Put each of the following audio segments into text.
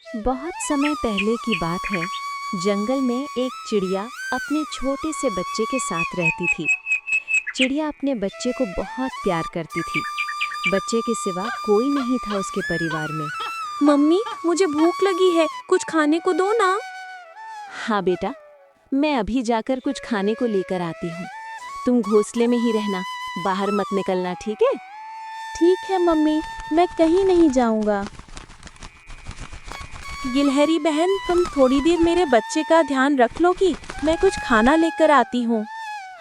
बहुत समय पहले की बात है। जंगल में एक चिड़िया अपने छोटे से बच्चे के साथ रहती थी। चिड़िया अपने बच्चे को बहुत प्यार करती थी। बच्चे के सिवा कोई नहीं था उसके परिवार में। मम्मी, मुझे भूख लगी है, कुछ खाने को दो ना। हाँ बेटा, मैं अभी जाकर कुछ खाने को लेकर आती हूँ। तुम घोंसले में ही रहना, बाहर मत निकलना, ठीक है? ठीक है मम्मी, मैं कहीं नहीं जाऊंगा। गिलहरी बहन, तुम थोड़ी देर मेरे बच्चे का ध्यान रख लोगी? मैं कुछ खाना लेकर आती हूँ।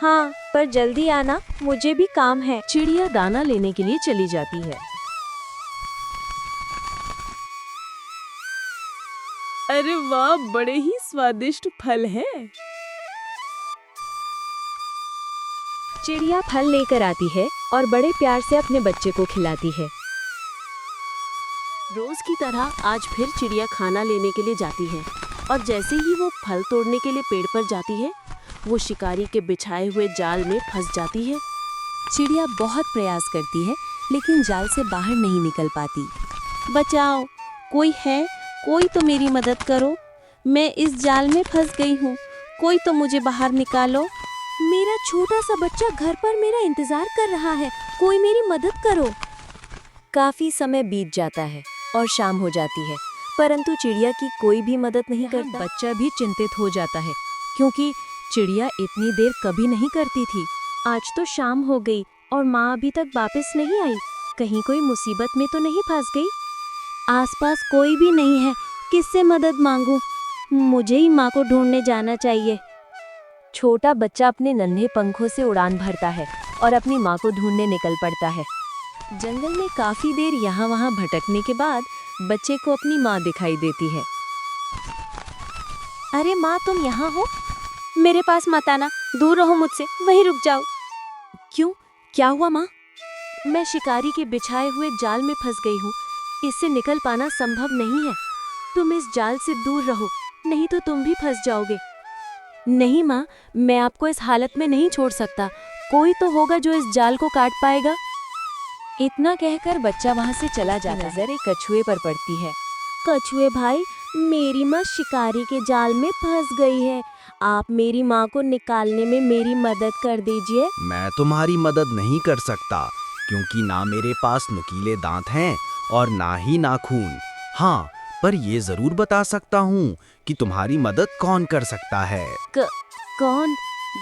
हाँ, पर जल्दी आना, मुझे भी काम है। चिड़िया दाना लेने के लिए चली जाती है। अरे वाह, बड़े ही स्वादिष्ट फल हैं। चिड़िया फल लेकर आती है और बड़े प्यार से अपने बच्चे को खिलाती है। रोज की तरह आज फिर चिड़िया खाना लेने के लिए जाती है और जैसे ही वो फल तोड़ने के लिए पेड़ पर जाती है, वो शिकारी के बिछाए हुए जाल में फंस जाती है। चिड़िया बहुत प्रयास करती है लेकिन जाल से बाहर नहीं निकल पाती। बचाओ, कोई है? कोई तो मेरी मदद करो। मैं इस जाल में फंस गई हूँ, कोई तो मुझे बाहर निकालो। मेरा छोटा सा बच्चा घर पर मेरा इंतजार कर रहा है, कोई मेरी मदद करो। काफी समय बीत जाता है और शाम हो जाती है, परंतु चिड़िया की कोई भी मदद नहीं करता। बच्चा भी चिंतित हो जाता है क्योंकि चिड़िया इतनी देर कभी नहीं करती थी। आज तो शाम हो गई और माँ अभी तक वापस नहीं आई। कहीं कोई मुसीबत में तो नहीं फंस गई? आसपास कोई भी नहीं है, किससे मदद मांगूं? मुझे ही माँ को ढूंढने जाना चाहिए। छोटा बच्चा अपने नन्हे पंखों से उड़ान भरता है और अपनी माँ को ढूंढने निकल पड़ता है। जंगल में काफी देर यहाँ वहाँ भटकने के बाद बच्चे को अपनी माँ दिखाई देती है। अरे माँ, तुम यहाँ हो? मेरे पास मत आना, दूर रहो मुझसे, वहीं रुक जाओ। क्यों, क्या हुआ माँ? मैं शिकारी के बिछाए हुए जाल में फंस गई हूँ, इससे निकल पाना संभव नहीं है। तुम इस जाल से दूर रहो, नहीं तो तुम भी फंस जाओगे। नहीं माँ, मैं आपको इस हालत में नहीं छोड़ सकता। कोई तो होगा जो इस जाल को काट पाएगा। इतना कहकर बच्चा वहाँ से चला जाता है। नजर एक कछुए पर पड़ती है। कछुए भाई, मेरी माँ शिकारी के जाल में फंस गई है। आप मेरी माँ को निकालने में मेरी मदद कर दीजिए। मैं तुम्हारी मदद नहीं कर सकता क्योंकि ना मेरे पास नुकीले दांत हैं और ना ही नाखून। हाँ, पर ये जरूर बता सकता हूँ कि तुम्हारी मदद कौन कर सकता है। कौन?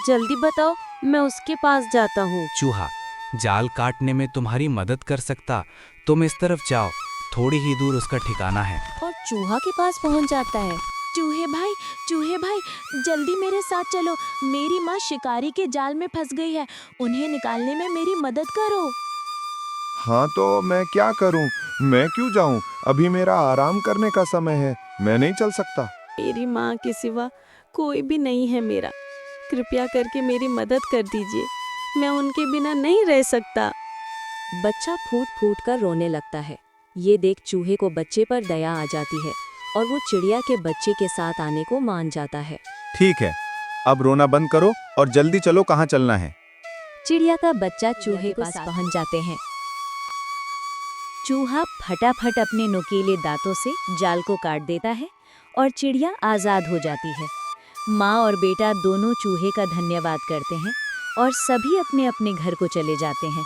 जल्दी बताओ, मैं उसके पास जाता हूँ। चूहा जाल काटने में तुम्हारी मदद कर सकता। तुम इस तरफ जाओ, थोड़ी ही दूर उसका ठिकाना है। और चूहा के पास पहुँच जाता है। चूहे भाई, जल्दी मेरे साथ चलो। मेरी माँ शिकारी के जाल में फंस गई है, उन्हें निकालने में मेरी मदद करो। हाँ, तो मैं क्या करूं? मैं क्यों जाऊं? अभी मेरा आराम करने का समय है, मैं नहीं चल सकता। मेरी माँ के सिवा कोई भी नहीं है मेरा। कृपया करके मेरी मदद कर दीजिए, मैं उनके बिना नहीं रह सकता। बच्चा फूट फूट कर रोने लगता है। ये देख चूहे को बच्चे पर दया आ जाती है और वो चिड़िया के बच्चे के साथ आने को मान जाता है। ठीक है, अब रोना बंद करो और जल्दी चलो, कहाँ चलना है? चिड़िया का बच्चा चूहे के पास पहुंच जाते हैं। चूहा फटाफट अपने नुकीले दांतों से जाल को काट देता है और चिड़िया आजाद हो जाती है। माँ और बेटा दोनों चूहे का धन्यवाद करते हैं और सभी अपने अपने घर को चले जाते हैं।